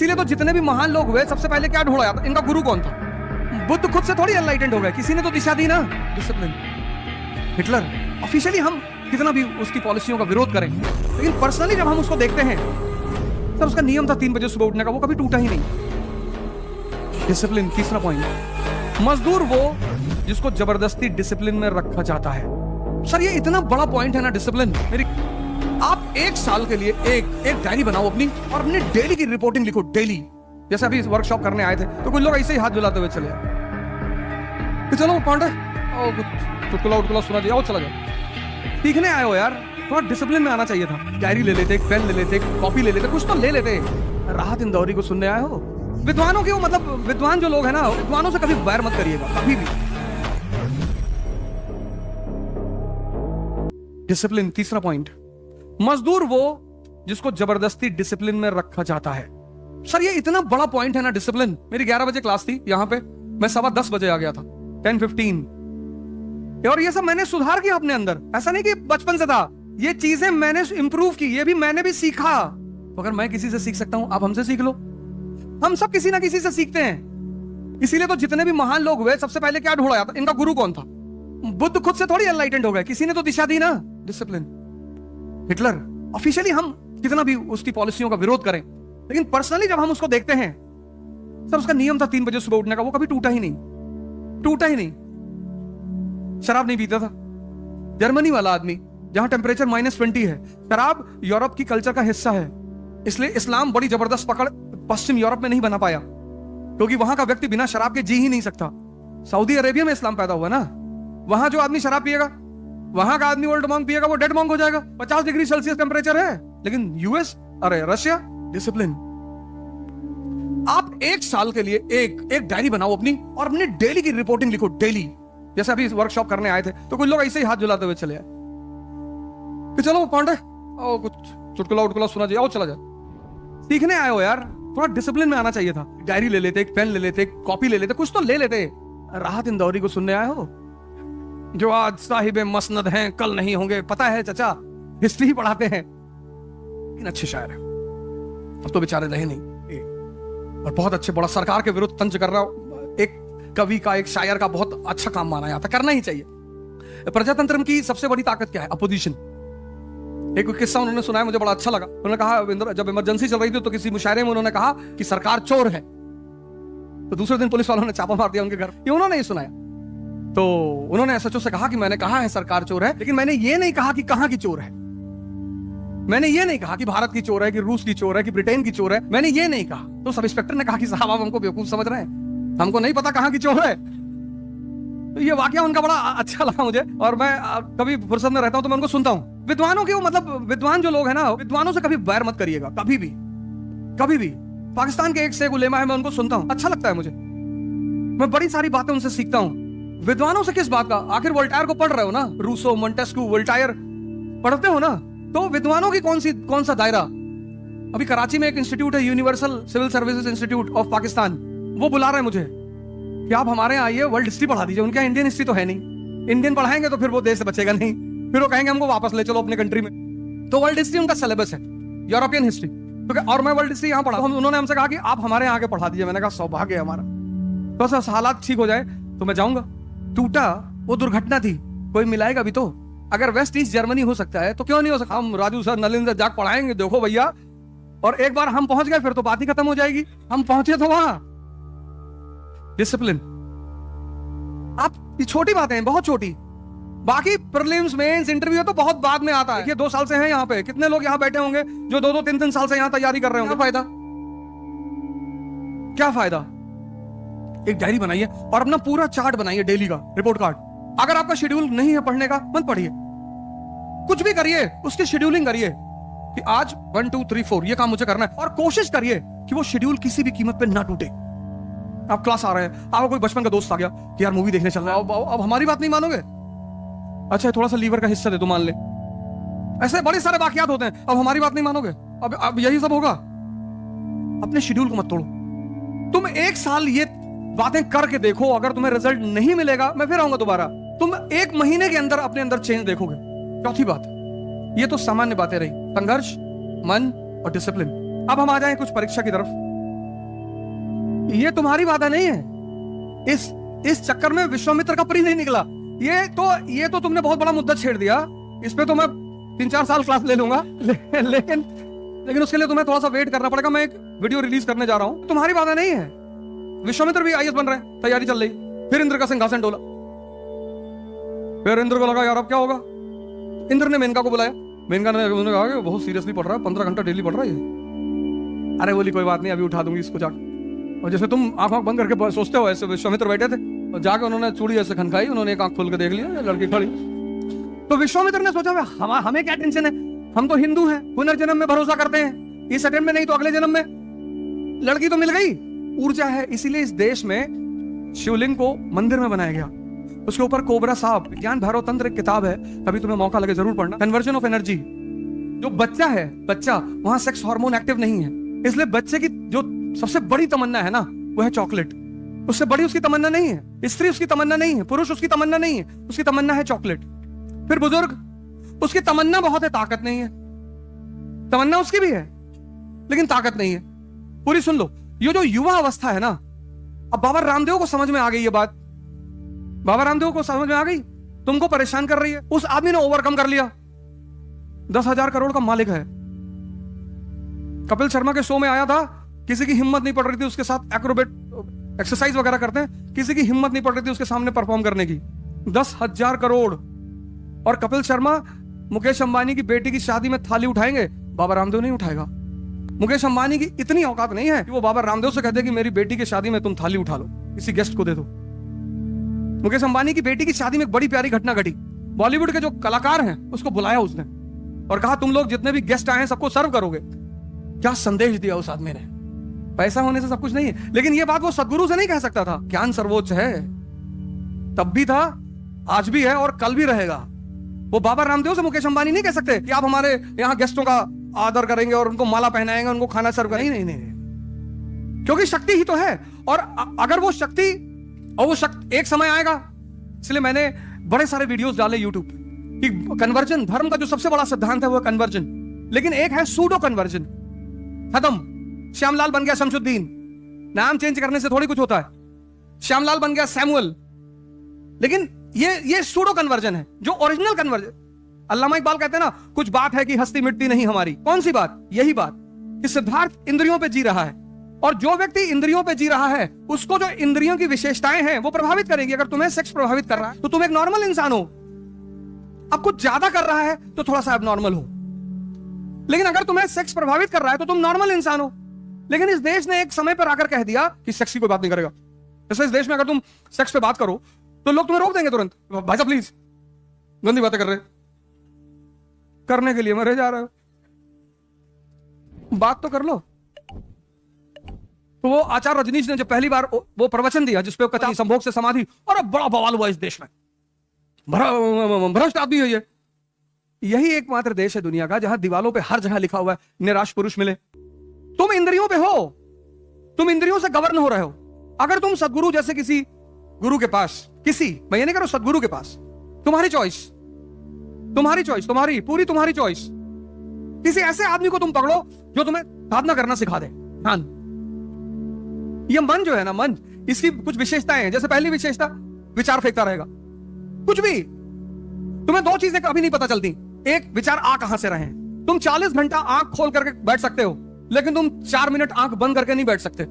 इसीलिए तो जितने भी महान लोग हुए सबसे पहले क्या ढूंढा जाता, इनका गुरु कौन था? बुद्ध खुद से थोड़ी एनलाइटेंड हो गए, किसी ने तो दिशा दी ना, डिसिप्लिन। हिटलर ऑफिशियली हम कितना भी उसकी पॉलिसियों का विरोध करें, लेकिन पर्सनली जब हम उसको देखते हैं, सर उसका नियम था 3 बजे सुबह उठने का, वो कभी टूटा ही नहीं। डिसिप्लिन तीसरा पॉइंट। मजदूर वो जिसको जबरदस्ती डिसिप्लिन में रखा जाता है। सर ये इतना बड़ा पॉइंट है ना डिसिप्लिन। मेरी आप 1 साल के लिए एक डायरी बनाओ अपनी, और अपनी डेली की रिपोर्टिंग लिखो, डेली। जैसे अभी वर्कशॉप करने आए थे तो कुछ लोग ऐसे ही हाथ झुलाते हुए चले आए कि चलो पांडे चुटकुला उटकुला सुना चाहिए, और चला जाओ। सीखने आए हो यार, थोड़ा डिसिप्लिन में आना चाहिए था। डायरी ले लेते, एक पेन ले लेते, एक कॉपी ले लेते, कुछ तो ले लेते। राहत इंदौरी को सुनने आए हो? विद्वानों की, मतलब विद्वान जो लोग हैं ना, विद्वानों से कभी बैर मत करिएगा, कभी भी। डिसिप्लिन तीसरा पॉइंट। मजदूर वो जिसको जबरदस्ती डिसिप्लिन में रखा जाता है। सर ये इतना बड़ा पॉइंट है ना डिसिप्लिन। मेरी 11 बजे क्लास थी यहां पे, मैं 10:15 बजे आ गया था, 10:15। और ये सब मैंने सुधार किया अपने अंदर, ऐसा नहीं कि बचपन से था। ये चीजें मैंने इंप्रूव की, ये भी मैंने भी सीखा। तो अगर मैं किसी से सीख सकता हूं, आप हमसे सीख लो। हम सब किसी ना किसी से सीखते हैं। इसीलिए तो जितने भी महान लोग हुए सबसे पहले क्या ढूंढा जाता, इनका गुरु कौन था? बुद्ध खुद से थोड़ी एनलाइटेंड हो गए, किसी ने तो दिशा दी ना, डिसिप्लिन। हिटलर ऑफिशियली हम कितना भी उसकी पॉलिसियों का विरोध करें, लेकिन पर्सनली जब हम उसको देखते हैं, सर उसका नियम था 3 बजे सुबह उठने का, वो कभी टूटा ही नहीं। शराब नहीं पीता था। जर्मनी वाला आदमी, जहां टेम्परेचर -20 है। शराब यूरोप की कल्चर का हिस्सा है, इसलिए इस्लाम बड़ी जबरदस्त पकड़ पश्चिम यूरोप में नहीं बना पाया, क्योंकि वहां का व्यक्ति बिना शराब के जी ही नहीं सकता। सऊदी अरेबिया में इस्लाम पैदा हुआ ना, वहां जो आदमी शराब पिएगा, वहां का आदमी ओल्ड मॉन्क पिएगा, वो डेड मॉन्क हो जाएगा। 50 डिग्री सेल्सियस टेम्परेचर है। लेकिन यूएस, अरे रशिया, डिसिप्लिन। आप 1 साल के लिए एक डायरी बनाओ अपनी, और अपनी डेली की रिपोर्टिंग लिखो, डेली। जैसे अभी वर्कशॉप करने आए थे तो कुछ लोग ऐसे ही हाथ झुलाते हुए चले आए कि चलो पांडे कुछ चुटकुला उटकुला सुना चाहिए, और चला जाओ। सीखने आए हो यार, थोड़ा डिसिप्लिन में आना चाहिए था। डायरी ले लेते, एक पेन ले लेते, एक कॉपी ले लेते, कुछ तो ले लेते। राहत इंदौरी को सुनने आए हो? जो आज साहिब मसनद हैं, कल नहीं होंगे, पता है चाचा, हिस्ट्री ही पढ़ाते हैं। इन अच्छे शायर हैं, अब तो बेचारे रहे नहीं, और बहुत अच्छे, बड़ा सरकार के विरुद्ध तंज कर रहा हो। एक कवि का, एक शायर का बहुत अच्छा काम माना जाता, करना ही चाहिए। प्रजातंत्र की सबसे बड़ी ताकत क्या है? अपोजिशन। एक किस्सा उन्होंने सुनाया, मुझे बड़ा अच्छा लगा। उन्होंने कहा, जब इमरजेंसी चल रही थी तो किसी मुशायरे में उन्होंने कहा कि सरकार चोर है, तो दूसरे दिन पुलिस वालों ने छापा मार दिया उनके घर। ये उन्होंने ही सुनाया। तो उन्होंने एसएचओ से कहा कि मैंने कहा है सरकार चोर है, लेकिन मैंने ये नहीं कहा कि कहां की चोर है। मैंने ये नहीं कहा कि भारत की चोर है, कि रूस की चोर है, कि ब्रिटेन की चोर है। मैंने ये नहीं कहा। तो सब इंस्पेक्टर ने कहा कि साहब आप हमको बेवकूफ समझ रहे हैं, हमको नहीं पता कहां की चोर है। तो ये वाकया उनका बड़ा अच्छा लगा मुझे, और मैं कभी फुर्सत में रहता हूं तो मैं उनको सुनता हूं। विद्वानों के, मतलब विद्वान जो लोग हैं ना, विद्वानों से कभी बैर मत करिएगा, कभी भी। पाकिस्तान के एक से एक उलेमा है, मैं उनको सुनता हूं, अच्छा लगता है मुझे। मैं बड़ी सारी बातें उनसे सीखता हूं। विद्वानों से किस बात का? आखिर वोल्टायर को पढ़ रहे हो ना, रूसो, मोंटेस्क्यू, वोल्टायर पढ़ते हो ना, तो विद्वानों की कौन सा दायरा? अभी कराची में एक इंस्टीट्यूट है, universal civil services institute of Pakistan, वो बुला रहे हैं मुझे कि आप हमारे यहाँ आइए, वर्ल्ड हिस्ट्री पढ़ा दीजिए। उनके यहाँ इंडियन हिस्ट्री तो है नहीं, इंडियन पढ़ाएंगे तो फिर वो देश बचेगा नहीं, फिर वो कहेंगे हमको वापस ले चलो अपने कंट्री में। तो वर्ल्ड हिस्ट्री उनका सिलेबस है, यूरोपियन हिस्ट्री। तो और मैं वर्ल्ड हिस्ट्री यहाँ पढ़ा, उन्होंने हमसे कहा कि आप हमारे यहाँ आके पढ़ा दीजिए। मैंने कहा सौभाग्य है हमारा, तो हालात ठीक हो जाए तो मैं जाऊंगा। टूटा वो दुर्घटना थी, कोई मिलाएगा भी तो। अगर वेस्ट ईस्ट जर्मनी हो सकता है तो क्यों नहीं हो सकता? हम राजू सर, नलिन सर जाके पढ़ाएंगे, देखो भैया। और एक बार हम पहुंच गए फिर तो बात ही खत्म हो जाएगी। हम पहुंचे तो वहां। डिसिप्लिन। आप ये छोटी बातें हैं, बहुत छोटी। बाकी प्रीलिम्स, मेंस, इंटरव्यू तो बहुत बाद में आता है। ये 2 साल से हैं यहाँ पे, कितने लोग यहाँ बैठे होंगे जो 2-2, 3-3 साल से यहाँ तैयारी कर रहे होंगे। क्या फायदा? एक डायरी बनाइए और अपना पूरा चार्ट बनाइए, डेली का रिपोर्ट कार्ड। अगर आपका शेड्यूल नहीं है पढ़ने का, मत पढ़िए, कुछ भी करिए, उसकी शेड्यूलिंग करिए कि आज 1 2 3 4 ये काम मुझे करना है, और कोशिश करिए कि वो शेड्यूल किसी भी कीमत पे ना टूटे। आप क्लास आ रहे हैं, आपको कोई बचपन का दोस्त आ गया कि यार मूवी देखने चल रहा है, अब हमारी बात नहीं मानोगे? अच्छा थोड़ा सा लीवर का हिस्सा दे तो मान ले। ऐसे बड़े सारे वाकयात होते हैं, अब हमारी बात नहीं मानोगे, अब यही सब होगा। अपने शेड्यूल को मत तोड़ो। तुम 1 साल ये बातें करके देखो, अगर तुम्हें रिजल्ट नहीं मिलेगा मैं फिर आऊंगा दोबारा। तुम 1 महीने के अंदर अपने अंदर चेंज देखोगे। चौथी बात, ये तो सामान्य बातें रही, संघर्ष, मन और डिसिप्लिन। अब हम आ जाएं कुछ परीक्षा की तरफ। ये तुम्हारी बाधा नहीं है। इस चक्कर में विश्वामित्र का परी नहीं निकला। ये तो तुमने बहुत बड़ा मुद्दा छेड़ दिया। इस पे तो मैं 3-4 साल क्लास ले लूंगा, लेकिन उसके लिए तुम्हें थोड़ा सा वेट करना पड़ेगा। मैं एक वीडियो रिलीज करने जा रहा हूं। तुम्हारी बाधा नहीं है। विश्वामित्र भी आईएएस बन रहे हैं, तैयारी चल रही। फिर इंद्र का सिंहासन डोला। फिर इंद्र को लगा यार अब क्या होगा। इंद्र ने मेनका को बुलाया। मेनका ने उन्होंने कहा कि बहुत सीरियसली पढ़ रहा है, 15 घंटा डेली पढ़ रहा है ये। अरे बोली कोई बात नहीं, अभी उठा दूंगी इसको जाकर। और जैसे तुम आंख बंद करके सोचते हो, ऐसे विश्वामित्र बैठे थे और जाके उन्होंने चूड़ी ऐसे खनखाई। उन्होंने एक आंख खोल के देख लिया, लड़की खड़ी। तो विश्वामित्र ने सोचा हमें क्या टेंशन है, हम तो हिंदू हैं, पुनर्जन्म में भरोसा करते हैं। इस जन्म में नहीं तो अगले जन्म में। लड़की तो मिल गई, ऊर्जा है। इसीलिए इस देश में शिवलिंग को मंदिर में बनाया गया। उसके ऊपर कोबरा सांप, ज्ञान भैरव तंत्र एक किताब है, कभी तुम्हें मौका लगे जरूर पढ़ना। Conversion of energy. जो बच्चा है, वहां सेक्स हार्मोन एक्टिव नहीं है, इसलिए बच्चे की जो सबसे बड़ी तमन्ना है ना, वो है चॉकलेट। उससे बड़ी उसकी तमन्ना नहीं है। स्त्री उसकी तमन्ना नहीं है, पुरुष उसकी तमन्ना नहीं है, उसकी तमन्ना है चॉकलेट। फिर बुजुर्ग, उसकी तमन्ना बहुत है, ताकत नहीं है। तमन्ना उसकी भी है लेकिन ताकत नहीं है। पूरी सुन लो। ये जो युवा अवस्था है ना, अब बाबा रामदेव को समझ में आ गई ये बात। बाबा रामदेव को समझ में आ गई, तुमको परेशान कर रही है। उस आदमी ने ओवरकम कर लिया, 10,000 करोड़ का मालिक है। कपिल शर्मा के शो में आया था, किसी की हिम्मत नहीं पड़ रही थी उसके साथ एक्रोबेट एक्सरसाइज वगैरह करते हैं, किसी की हिम्मत नहीं पड़ रही थी उसके सामने परफॉर्म करने की। 10,000 करोड़। और कपिल शर्मा मुकेश अंबानी की बेटी की शादी में थाली उठाएंगे, बाबा रामदेव नहीं उठाएगा। मुकेश अंबानी की इतनी औकात नहीं है कि वो बाबा रामदेव से कहते कि मेरी बेटी की शादी में तुम थाली उठा लो, किसी गेस्ट को दे दो। मुकेश अंबानी की बेटी की शादी में एक बड़ी प्यारी घटना घटी। बॉलीवुड के जो कलाकार हैं उसको बुलाया उसने और कहा तुम लोग जितने भी गेस्ट आए हैं सबको सर्व करोगे। क्या संदेश दिया उस आदमी ने। पैसा होने से सब कुछ नहीं है, लेकिन ये बात वो सदगुरु से नहीं कह सकता था। ज्ञान सर्वोच्च है, तब भी था, आज भी है और कल भी रहेगा। वो बाबा रामदेव से मुकेश अंबानी नहीं कह सकते कि आप हमारे यहाँ गेस्टों का आदर करेंगे और उनको माला पहनाएंगे, उनको खाना सर्व करेंगे। नहीं नहीं नहीं, क्योंकि शक्ति ही तो है। और अगर वो शक्ति एक समय आएगा। इसलिए मैंने बड़े सारे वीडियोस डाले यूट्यूब कि कन्वर्जन, धर्म का जो सबसे बड़ा सिद्धांत है वो है कन्वर्जन, लेकिन एक है सूडो कन्वर्जन। खत्म। श्यामलाल बन गया शमशुद्दीन, नाम चेंज करने से थोड़ी कुछ होता है। श्यामलाल बन गया सैमुअल, लेकिन ये सूडो कन्वर्जन है। जो ओरिजिनल कन्वर्जन, अल्लामा इकबाल कहते हैं ना, कुछ बात है कि हस्ती मिटती नहीं हमारी। कौन सी बात? यही बात कि सिद्धार्थ इंद्रियों पे जी रहा है, और जो व्यक्ति इंद्रियों पे जी रहा है उसको जो इंद्रियों की विशेषताएं हैं वो प्रभावित करेंगी। अगर तुम्हें सेक्स प्रभावित कर रहा है तो तुम एक नॉर्मल इंसान हो। अब कुछ ज्यादा कर रहा है तो थोड़ा सा एबनॉर्मल हो, लेकिन अगर तुम्हें सेक्स प्रभावित कर रहा है तो तुम नॉर्मल इंसान हो। लेकिन इस देश ने एक समय पर आकर कह दिया कि सेक्स की कोई बात नहीं करेगा। जैसे इस देश में अगर तुम सेक्स पे बात करो तो लोग तुम्हें रोक देंगे तुरंत। भाई साहब प्लीज, गंदी बातें कर रहे, करने के लिए मरे जा रहे हो, बात तो कर लो। तो वो आचार्य रजनीश ने जब पहली बार वो प्रवचन दिया जिसपे कथा संभोग से समाधि, और बड़ा बवाल हुआ इस देश में। भ्रष्ट आदमी है ये। यही एकमात्र देश है दुनिया का जहां दीवालों पे हर जगह लिखा हुआ है निराश पुरुष मिले। तुम इंद्रियों पे हो, तुम इंद्रियों से गवर्न हो रहे हो। अगर तुम सदगुरु जैसे किसी गुरु के पास, मैं ये नहीं कह रहा सदगुरु के पास, तुम्हारी चॉइस, तुम्हारी पूरी तुम्हारी चॉइस, किसी ऐसे आदमी को तुम पकड़ो जो तुम्हें साधना करना सिखा दे। हाँ, ये मन जो है ना, मन, इसकी कुछ विशेषताएं हैं। जैसे पहली विशेषता, विचार फेंकता रहेगा। कुछ भी, तुम्हें दो चीजें कभी नहीं पता चलती। एक, विचार आ कहां से रहे हैं। तुम 40 घंटा आंख खोल करके बैठ सकते हो, लेकिन तुम 4 मिनट आंख बंद करके नहीं बैठ सकते।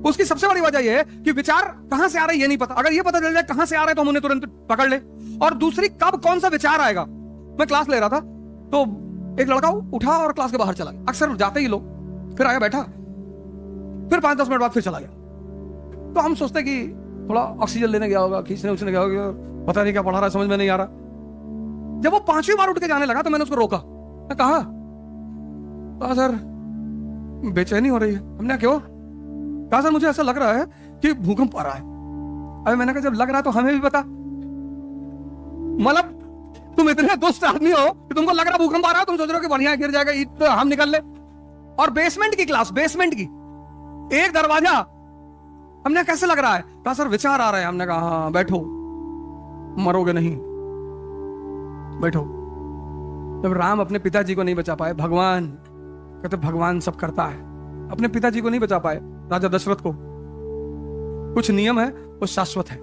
उसकी सबसे बड़ी वजह यह है कि विचार कहां से आ रहे हैं ये नहीं पता। अगर ये पता चल जाए कहां से आ रहे हैं तो हम उन्हें तुरंत पकड़ ले। और दूसरी, कब कौन सा विचार आएगा। मैं क्लास ले रहा था तो एक लड़का उठा और क्लास के बाहर चला गया। अक्सर जाते ही लोग, फिर आया बैठा, फिर 5-10 मिनट बाद फिर चला गया। तो हम सोचते कि थोड़ा ऑक्सीजन लेने गया होगा, खींचने उछने गया होगा, पता नहीं क्या पढ़ा रहा है, समझ में नहीं आ रहा। जब वो 5वीं बार उठ के जाने लगा तो मैंने उसको रोका। मैं कहा सर बेचैनी हो रही है। हमने क्यों? कहा सर मुझे ऐसा लग रहा है कि भूकंप आ रहा है। अरे मैंने कहा जब लग रहा है तो हमें भी बता। मतलब तुम इतने दुष्ट आदमी हो कि तुमको लग रहा भूकंप आ रहा है, तुम सोच रहे हो कि बढ़िया गिर जाएगा, ईद हम निकल ले। और बेसमेंट की क्लास, बेसमेंट की, एक दरवाजा। हमने कैसे लग रहा है? कहा सर विचार आ रहा है। हमने कहा हाँ बैठो, मरोगे नहीं, बैठो। जब राम अपने पिताजी को नहीं बचा पाए, भगवान कहते भगवान सब करता है, अपने पिताजी को नहीं बचा पाए, राजा दशरथ को, कुछ नियम है वो शाश्वत है,